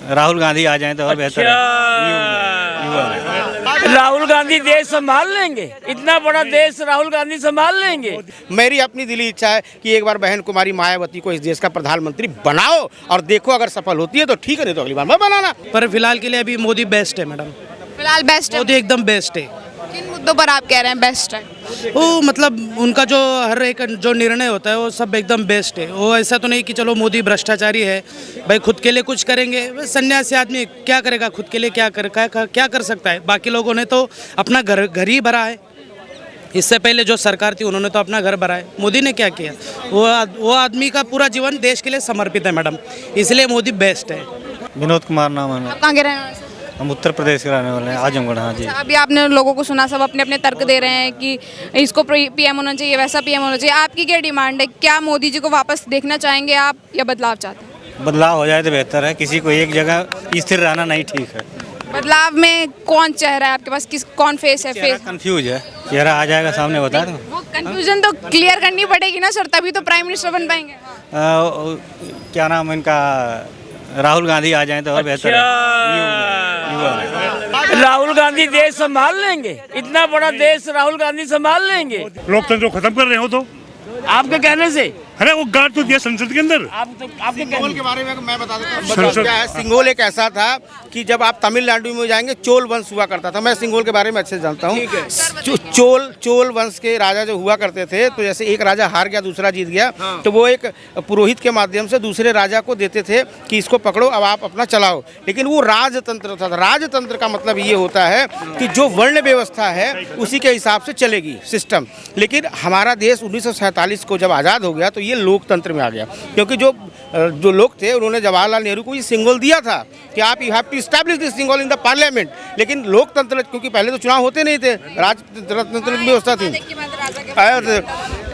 राहुल गांधी आ जाएं तो और बेहतर है। राहुल गांधी देश संभाल लेंगे, इतना बड़ा देश राहुल गांधी संभाल लेंगे। मेरी अपनी दिली इच्छा है कि एक बार बहन कुमारी मायावती को इस देश का प्रधानमंत्री बनाओ और देखो, अगर सफल होती है तो ठीक है, नहीं तो अगली बार मत बनाना। पर फिलहाल के लिए अभी मोदी बेस्ट है मैडम। फिलहाल बेस्ट है। मोदी एकदम बेस्ट है। किन मुद्दों पर आप कह रहे हैं बेस्ट है? वो मतलब उनका जो हर एक जो निर्णय होता है वो सब एकदम बेस्ट है। वो ऐसा तो नहीं कि चलो मोदी भ्रष्टाचारी है, भाई खुद के लिए कुछ करेंगे। सन्यासी आदमी क्या करेगा खुद के लिए, क्या कर सकता है। बाकी लोगों ने तो अपना घर ही भरा है। इससे पहले जो सरकार थी उन्होंने तो अपना घर भरा है। मोदी ने क्या किया? वो आदमी का पूरा जीवन देश के लिए समर्पित है मैडम, इसलिए मोदी बेस्ट है। विनोद कुमार नाम है। आप कहाँ के रहने वाले हैं? हम उत्तर प्रदेश के रहने वाले हैं, आजमगढ़। हाँ जी। अच्छा, अभी आपने लोगों को सुना, सब अपने अपने तर्क दे रहे हैं कि इसको पीएम होना चाहिए, वैसा पीएम होना चाहिए। आपकी क्या डिमांड है? क्या मोदी जी को वापस देखना चाहेंगे आप या बदलाव चाहते हैं? बदलाव हो जाए तो बेहतर है, किसी को एक जगह स्थिर रहना नहीं ठीक है। बदलाव में कौन चेहरा है आपके पास? कौन फेस है? फेस कंफ्यूज है, चेहरा आ जाएगा सामने, बता दो। वो कंफ्यूजन तो क्लियर करनी पड़ेगी ना सर, तभी तो प्राइम मिनिस्टर बन पाएंगे। क्या नाम इनका, राहुल गांधी आ जाएं तो और बेहतर है। राहुल गांधी देश संभाल लेंगे, इतना बड़ा देश राहुल गांधी संभाल लेंगे। लोकतंत्र को खत्म कर रहे हो तो आपके कहने से। अरे वो गार्ड तो दिया संसद के अंदर। आपके सिंगोल के बारे में मैं बता देता हूँ क्या है। सिंगोल एक ऐसा था कि जब आप तमिलनाडु में जाएंगे चोल वंश हुआ करता था। मैं सिंगोल के बारे में अच्छे से जानता हूँ। चोल वंश के राजा जो हुआ करते थे, तो जैसे एक राजा हार गया, दूसरा जीत गया, तो वो एक पुरोहित के माध्यम से दूसरे राजा को देते थे कि इसको पकड़ो, अब आप अपना चलाओ। लेकिन वो राजतंत्र था। राजतंत्र का मतलब ये होता है कि जो वर्ण व्यवस्था है उसी के हिसाब से चलेगी सिस्टम। लेकिन हमारा देश 1947 को जब आज़ाद हो गया तो ये लोकतंत्र में आ गया, क्योंकि जो लोग थे उन्होंने जवाहरलाल नेहरू को ये सिंबल दिया था कि आप you have to establish this symbol in the parliament. लेकिन लोकतंत्र, क्योंकि पहले तो चुनाव होते नहीं थे, राजतंत्र की व्यवस्था थी।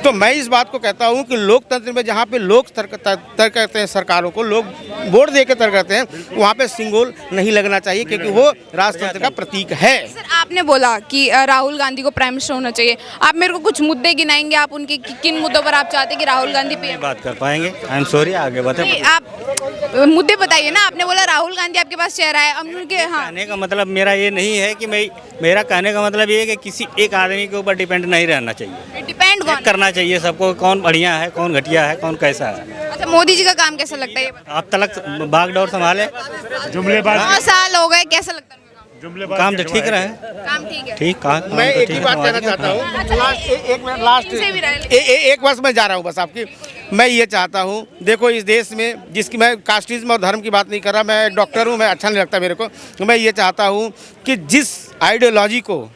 तो मैं इस बात को कहता हूं कि लोकतंत्र में जहां पे लोग तय करते हैं सरकारों को, लोग वोट दे के तय करते हैं, वहां पे सिंबल नहीं लगना चाहिए, क्योंकि वो राजतंत्र का प्रतीक है। सर, आपने बोला कि राहुल गांधी को प्राइम मिनिस्टर होना चाहिए। आप मेरे को कुछ मुद्दे गिनाएंगे, आप उनके किन मुद्दों पर आप चाहते हैं कि राहुल गांधी पीएम? बात कर पाएंगे, आई एम सॉरी, आगे बताइए। आप मुद्दे बताइए ना। आपने बोला राहुल गांधी आपके पास चेहरा है, अब उनके कहने का मतलब मेरा ये नहीं है कि मेरा कहने का मतलब ये है कि किसी एक आदमी के ऊपर डिपेंड नहीं रहना चाहिए। डिपेंड कौन करना चाहिए सबको, कौन बढ़िया है, कौन घटिया है, कौन कैसा है। अच्छा, मोदी जी का काम कैसा लगता है? आप तलक बागडोर संभाले, जुमलेबाज 9 साल हो गए, कैसा लगता है? काम तो ठीक रहे, काम ठीक है। ठीक कहा। मैं एक ही बात कहना चाहता हूँ, एक वर्ष में जा रहा हूँ बस आपकी। मैं ये चाहता हूँ, देखो इस देश में, जिसकी मैं कास्टिज्म और धर्म की बात नहीं कर रहा, मैं एक डॉक्टर हूँ, मैं अच्छा नहीं लगता मेरे को। तो मैं ये चाहता हूँ कि जिस आइडियोलॉजी को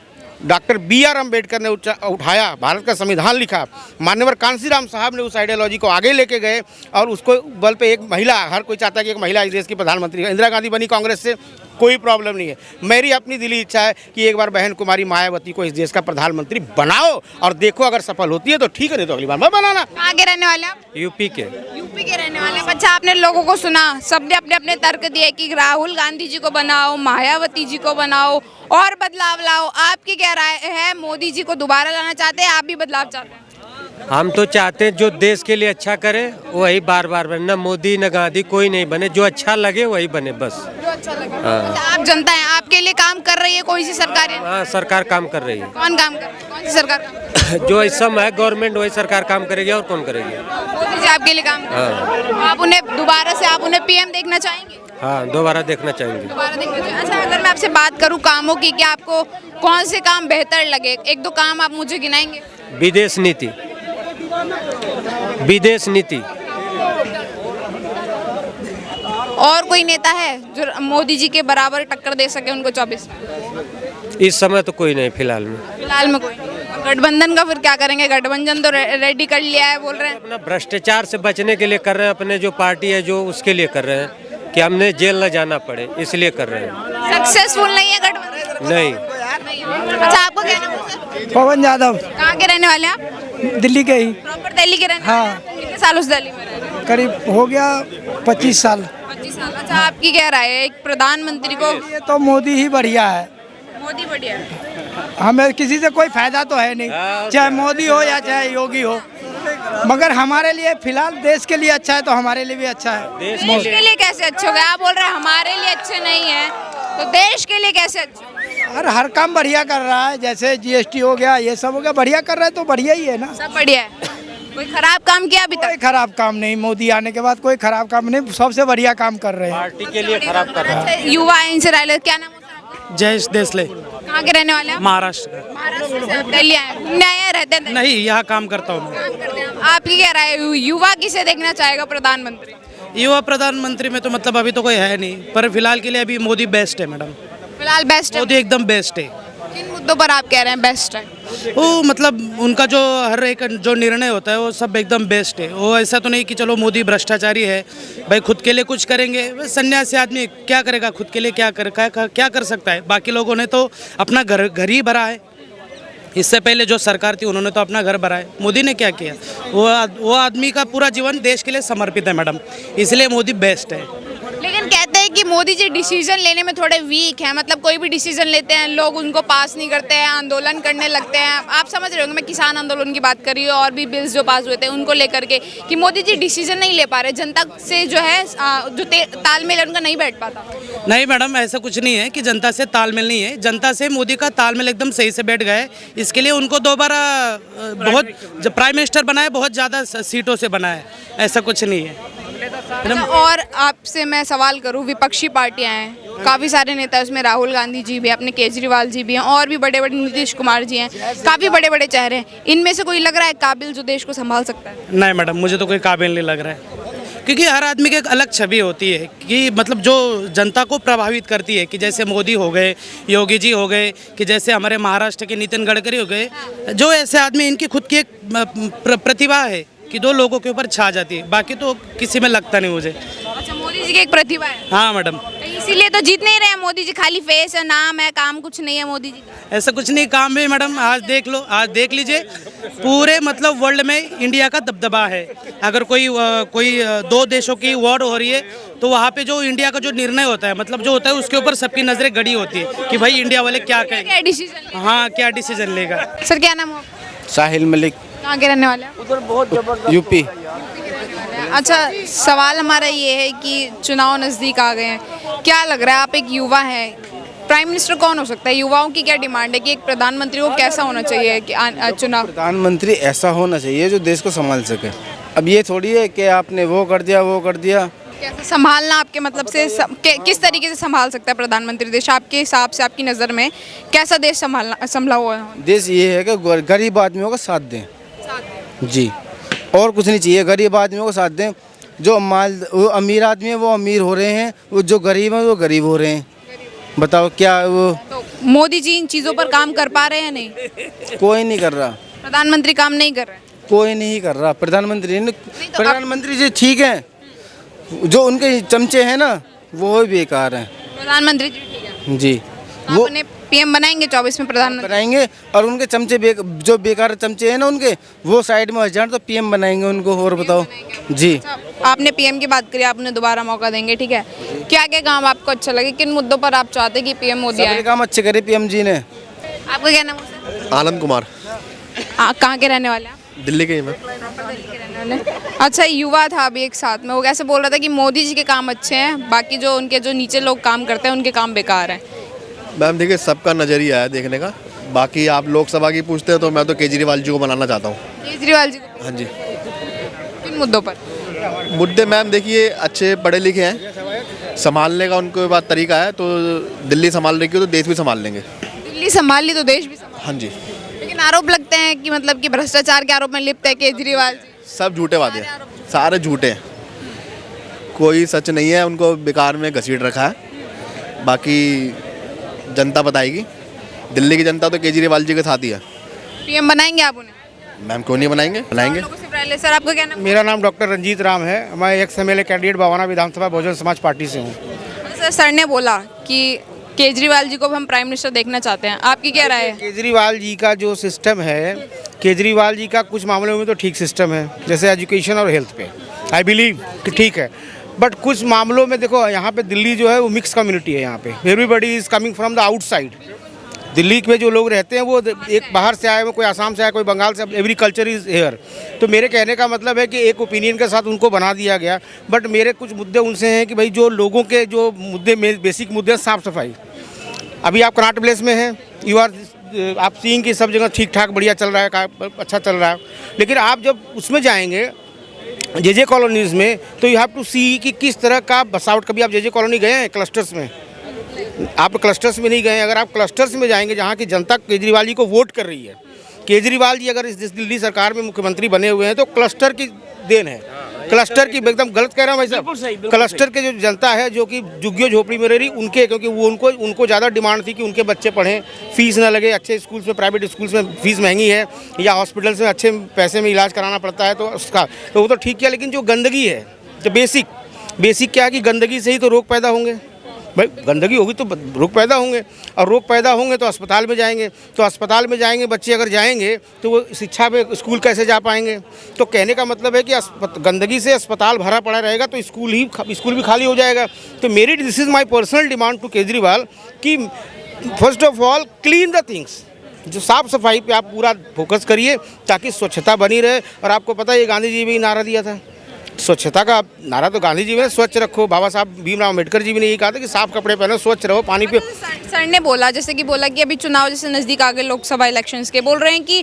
डॉक्टर B.R. अम्बेडकर ने उठाया, भारत का संविधान लिखा, मान्यवर कांसीराम साहब ने उस आइडियोलॉजी को आगे लेके गए, और उसको बल पे एक महिला, हर कोई चाहता है कि एक महिला इस देश की प्रधानमंत्री। इंदिरा गांधी बनी कांग्रेस से, कोई प्रॉब्लम नहीं है। मेरी अपनी दिली इच्छा है कि एक बार बहन कुमारी मायावती को इस देश का प्रधानमंत्री बनाओ और देखो, अगर सफल होती है तो ठीक है, नहीं तो अगली बार मत बनाना। कहाँ के रहने वाले आप? यूपी के रहने वाले हैं। अच्छा, आपने लोगों को सुना, सबने अपने अपने तर्क दिए कि राहुल गांधी जी को बनाओ, मायावती जी को बनाओ और बदलाव लाओ। आपकी क्या राय है? मोदी जी को दोबारा लाना चाहते हैं? आप भी बदलाव चाहते हैं? हम तो चाहते हैं जो देश के लिए अच्छा करे वही बार बार बने, न मोदी न गांधी कोई नहीं बने, जो अच्छा लगे वही बने बस। जो अच्छा लगे। अच्छा, आप जनता हैं, आपके लिए काम कर रही है कोई सी सरकार? हाँ, सरकार काम कर रही है। कौन काम कर रही है? कौन सी सरकार काम कर रही है? जो इस समय है गवर्नमेंट वही सरकार काम करेगी, और कौन करेगी? मोदी जी आपके लिए काम कर रही है। आप उन्हें दोबारा से आप उन्हें पीएम देखना चाहेंगे? हाँ, दोबारा देखना चाहेंगे। दोबारा देखना चाहेंगे। अच्छा, अगर मैं आपसे बात करूँ कामों की, कि आपको कौन से काम बेहतर लगे, एक दो काम आप मुझे गिनाएंगे? विदेश नीति, विदेश नीति। और कोई नेता है जो मोदी जी के बराबर टक्कर दे सके उनको 24 में? इस समय तो कोई नहीं, फिलहाल में कोई नहीं। गठबंधन का फिर क्या करेंगे? गठबंधन तो रेडी कर लिया है, बोल रहे हैं। अपना भ्रष्टाचार से बचने के लिए कर रहे हैं, अपने जो पार्टी है जो उसके लिए कर रहे हैं कि हमने जेल न जाना पड़े, इसलिए कर रहे हैं। सक्सेसफुल नहीं है गठबंधन? नहीं। अच्छा, आपको क्या नाम है? पवन यादव। कहाँ के रहने वाले हैं आप? दिल्ली के ही। प्रॉपर दिल्ली के रहने वाले हैं? कितने सालों से दिल्ली में रह रहे हैं? करीब हो गया 25 साल। 25 साल। अच्छा, आपकी क्या राय है एक प्रधानमंत्री को? ये तो मोदी ही बढ़िया है। मोदी बढ़िया है। हमें किसी से कोई फायदा तो है नहीं, चाहे मोदी हो या चाहे योगी हो। मगर हमारे लिए फिलहाल देश के लिए अच्छा है तो हमारे लिए भी अच्छा है। देश के लिए कैसे अच्छे हो गए? आप बोल रहे हैं हमारे लिए अच्छे नहीं है, तो देश के लिए कैसे अच्छे? और हर काम बढ़िया कर रहा है, जैसे जीएसटी हो गया, ये सब हो गया, बढ़िया कर रहा है तो बढ़िया ही है ना। सब बढ़िया है, कोई खराब काम किया अभी कोई तक? खराब काम नहीं, मोदी आने के बाद कोई खराब काम नहीं, सबसे बढ़िया काम कर रहे हैं। पार्टी के लिए खराब कर रहा है। अच्छा, युवा है, इनसे राय ले, क्या नाम होता है आपका? जयेश देसले, कहाँ के रहने वाले हैं? महाराष्ट्र का। महाराष्ट्र से आप दिल्ली आए, घूमने आए हैं, रहते हैं? नहीं, यहाँ काम करता हूँ मैं। काम करते हैं। आपकी क्या राय है? युवा किसे देखना चाहेगा प्रधानमंत्री? युवा प्रधानमंत्री में तो मतलब अभी तो कोई है नहीं, पर फिलहाल के लिए अभी मोदी बेस्ट है मैडम। फिलहाल बेस्ट है। मोदी एकदम बेस्ट है। किन मुद्दों पर आप कह रहे हैं बेस्ट है? वो मतलब उनका जो हर एक जो निर्णय होता है वो सब एकदम बेस्ट है। वो ऐसा तो नहीं कि चलो मोदी भ्रष्टाचारी है, भाई खुद के लिए कुछ करेंगे। सन्यासी आदमी क्या करेगा, खुद के लिए क्या कर सकता है? बाकी लोगों ने तो अपना घर ही भरा है। इससे पहले जो सरकार थी उन्होंने तो अपना घर भरा है। मोदी ने क्या किया? वो आदमी का पूरा जीवन देश के लिए समर्पित है मैडम, इसलिए मोदी बेस्ट है। लेकिन कहते हैं कि मोदी जी डिसीजन लेने में थोड़े वीक हैं, मतलब कोई भी डिसीजन लेते हैं लोग उनको पास नहीं करते हैं, आंदोलन करने लगते हैं। आप समझ रहे होंगे, मैं किसान आंदोलन की बात कर रही हूँ और भी बिल्स जो पास हुए थे उनको लेकर के, कि मोदी जी डिसीजन नहीं ले पा रहे, जनता से जो है जो तालमेल है उनका नहीं बैठ पाता। नहीं मैडम, ऐसा कुछ नहीं है कि जनता से तालमेल नहीं है। जनता से मोदी का तालमेल एकदम सही से बैठ गया है। इसके लिए उनको दोबारा बहुत जब प्राइम मिनिस्टर बनाए, बहुत ज़्यादा सीटों से बनाए, ऐसा कुछ नहीं है। अच्छा, और आपसे मैं सवाल करूं, विपक्षी पार्टियां हैं, काफ़ी सारे नेता, उसमें राहुल गांधी जी भी, अपने केजरीवाल जी भी हैं, और भी बड़े बड़े नीतीश कुमार जी हैं, काफ़ी बड़े बड़े चेहरे हैं। इनमें से कोई लग रहा है काबिल जो देश को संभाल सकता है? नहीं मैडम, मुझे तो कोई काबिल नहीं लग रहा है, क्योंकि हर आदमी की एक अलग छवि होती है कि मतलब जो जनता को प्रभावित करती है, कि जैसे मोदी हो गए, योगी जी हो गए, कि जैसे हमारे महाराष्ट्र के नितिन गडकरी हो गए, जो ऐसे आदमी, इनकी खुद की एक प्रतिभा है कि दो लोगों के ऊपर छा जाती है, बाकी तो किसी में लगता नहीं मुझे। अच्छा, मोदी जी की एक प्रतिभा है। हाँ मैडम, इसीलिए तो जीत नहीं रहे हैं मोदी जी, खाली फेस है, नाम है, काम कुछ नहीं है मोदी जी का। ऐसा कुछ नहीं, काम भी मैडम आज देख लो, आज देख लीजिए, पूरे मतलब वर्ल्ड में इंडिया का दबदबा है। अगर कोई दो देशों की वॉर हो रही है तो वहाँ पे जो इंडिया का जो निर्णय होता है, मतलब जो होता है, उसके ऊपर सबकी नजरें गड़ी होती है कि भाई इंडिया वाले क्या कहेंगे, क्या डिसीजन? हाँ क्या डिसीजन लेगा। सर क्या नाम हो? साहिल मलिक, कहाँ के रहने वाले हैं? यूपी। अच्छा, सवाल हमारा ये है कि चुनाव नज़दीक आ गए हैं, क्या लग रहा है, आप एक युवा हैं, प्राइम मिनिस्टर कौन हो सकता है? युवाओं की क्या डिमांड है कि एक प्रधानमंत्री को कैसा होना चाहिए कि चुनाव? प्रधानमंत्री ऐसा होना चाहिए जो देश को संभाल सके। अब ये थोड़ी है कि आपने वो कर दिया। कैसे संभालना, आपके मतलब से किस तरीके से संभाल सकता है प्रधानमंत्री देश आपके हिसाब से? आपकी नज़र में कैसा देश संभला हुआ है? देश ये है कि गरीब आदमियों का साथ दें जी, और कुछ नहीं चाहिए। गरीब आदमियों को साथ दें, वो अमीर आदमी है वो अमीर हो रहे हैं, वो जो गरीब है वो गरीब हो रहे हैं। बताओ क्या वो तो मोदी जी इन चीज़ों पर काम कर पा रहे हैं? नहीं, कोई नहीं कर रहा। प्रधानमंत्री काम नहीं कर रहे? कोई नहीं कर रहा। प्रधानमंत्री जी ठीक है, जो उनके चमचे हैं ना वो भी बेकार हैं। प्रधानमंत्री जी ठीक है जी, वो अपने पीएम बनाएंगे 24 में प्रधानमंत्री बनाएंगे, और उनके चमचे जो बेकार चमचे हैं ना उनके, वो साइड में हो जाए तो पीएम बनाएंगे उनको। और बताओ जी। अच्छा, आपने पीएम की बात करी, आपने दोबारा मौका देंगे, ठीक है, क्या क्या काम आपको अच्छा लगे, किन मुद्दों पर आप चाहते कि पीएम मोदी आए? काम अच्छे करे पीएम जी ने। आपका क्या नाम है सर? आनंद कुमार। कहाँ के रहने वाले हैं? दिल्ली के ही मैं। दिल्ली के रहने वाले। अच्छा, युवा था अभी एक साथ में, वो कैसे बोल रहा था कि मोदी जी के काम अच्छे हैं, बाकी जो उनके जो नीचे लोग काम करते हैं उनके काम बेकार हैं। मैम देखिए, सबका नज़रिया है देखने का। बाकी आप लोकसभा की पूछते हैं तो मैं तो केजरीवाल जी को बनाना चाहता हूँ। केजरीवाल जी को? हाँ जी। किन मुद्दों पर? मुद्दे मैम देखिए, अच्छे पढ़े लिखे हैं, संभालने का उनके पास तरीका है, तो दिल्ली संभाल रही है तो देश भी संभाल लेंगे। दिल्ली संभाल ली तो देश भी संभाल। हाँ जी। लेकिन आरोप लगते हैं कि मतलब कि भ्रष्टाचार के आरोप में लिप्त है केजरीवाल जी। सब झूठे वादे हैं, सारे झूठे हैं, कोई सच नहीं है। उनको बेकार में घसीट रखा है, बाकी जनता बताएगी। दिल्ली की जनता तो केजरीवाल जी के साथ ही है। पीएम बनाएंगे आप उन्हें? मैम क्यों नहीं बनाएंगे, बनाएंगे। सर आपका क्या नाम? मेरा नाम डॉक्टर रंजीत राम है, मैं एक्स MLA कैंडिडेट बवाना विधानसभा बहुजन समाज पार्टी से हूँ। सर ने बोला कि केजरीवाल जी को भी हम प्राइम मिनिस्टर देखना चाहते हैं, आपकी क्या राय है? केजरीवाल जी का जो सिस्टम है, केजरीवाल जी का कुछ मामलों में तो ठीक सिस्टम है, जैसे एजुकेशन और हेल्थ पे आई बिलीव कि ठीक है, बट कुछ मामलों में देखो, यहाँ पे दिल्ली जो है वो मिक्स कम्युनिटी है। यहाँ पे everybody is coming from the outside. Delhi में जो लोग रहते हैं वो एक बाहर से आए हुए, कोई आसाम से आया, कोई बंगाल से, एग्रीकल्चर इज़ हेयर। तो मेरे कहने का मतलब है कि एक ओपिनियन के साथ उनको बना दिया गया, बट मेरे कुछ मुद्दे उनसे हैं कि भाई जो लोगों के जो मुद्दे बेसिक मुद्दे हैं, साफ़ सफाई। अभी आप कनाट प्लेस में हैं, आप सीइंग कि सब जगह ठीक ठाक बढ़िया चल रहा है, अच्छा चल रहा है, लेकिन आप जब उसमें जाएंगे जे कॉलोनीज़ में, तो यू हैव टू सी कि किस तरह का बसावट। कभी आप जे कॉलोनी गए हैं क्लस्टर्स में? आप क्लस्टर्स में नहीं गए। अगर आप क्लस्टर्स में जाएंगे जहाँ की जनता केजरीवाल जी को वोट कर रही है, केजरीवाल जी अगर इस दिल्ली सरकार में मुख्यमंत्री बने हुए हैं तो क्लस्टर की देन है। क्लस्टर की, एकदम गलत कह रहा हूँ भाई साहब, क्लस्टर के जो जनता है जो कि झुग्गियों झोपड़ी में रह रही, उनके, क्योंकि वो उनको ज़्यादा डिमांड थी कि उनके बच्चे पढ़ें, फीस ना लगे। अच्छे स्कूल्स में, प्राइवेट स्कूल्स में फीस महंगी है, या हॉस्पिटल्स में अच्छे पैसे में इलाज कराना पड़ता है, तो उसका तो वो तो ठीक है। लेकिन जो गंदगी है, जो बेसिक क्या है कि गंदगी से ही तो रोग पैदा होंगे भाई। गंदगी होगी तो रोग पैदा होंगे, और रोग पैदा होंगे तो अस्पताल में जाएंगे, तो अस्पताल में जाएंगे बच्चे अगर जाएंगे तो वो शिक्षा पे स्कूल कैसे जा पाएंगे? तो कहने का मतलब है कि गंदगी से अस्पताल भरा पड़ा रहेगा तो स्कूल भी खाली हो जाएगा। तो मेरी, this is my personal demand to Kejriwal कि first of all clean the things. जो साफ़ सफाई पे आप पूरा फोकस करिए ताकि स्वच्छता बनी रहे। और आपको पता है ये गांधी जी भी नारा दिया था, स्वच्छता का नारा तो गांधी जी ने, स्वच्छ रखो। बाबा साहब भीमराव अम्बेडकर जी भी ने यही कहा था कि साफ कपड़े पहनो, स्वच्छ रहो, पानी पे। सर ने बोला, जैसे कि बोला कि अभी चुनाव जैसे नज़दीक आ गए, लोकसभा इलेक्शंस के, बोल रहे हैं कि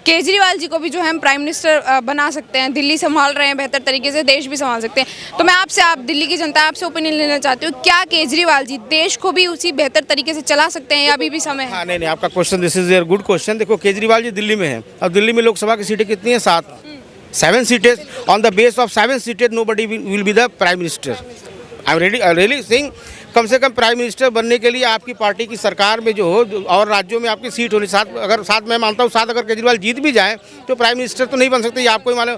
केजरीवाल जी को भी जो है हम प्राइम मिनिस्टर बना सकते हैं, दिल्ली संभाल रहे हैं बेहतर तरीके से, देश भी संभाल सकते हैं। तो मैं आपसे, आप दिल्ली की जनता आपसे ओपिनियन लेना चाहती हूँ, क्या केजरीवाल जी देश को भी उसी बेहतर तरीके से चला सकते हैं या अभी भी समय है? हाँ, नहीं, आपका question, this is good question. देखो, केजरीवाल जी दिल्ली में है, अब दिल्ली में लोकसभा की सीटें कितनी है? 7 सीटें। ऑन द बेस ऑफ 7 सीटें nobody will be the prime minister. I am really saying, कम से कम प्राइम मिनिस्टर बनने के लिए आपकी पार्टी की सरकार में जो हो और राज्यों में आपकी सीट होनी 7। अगर 7 मैं मानता हूँ 7 अगर केजरीवाल जीत भी जाए तो प्राइम मिनिस्टर तो नहीं बन सकते, ये आपको ही मालूम।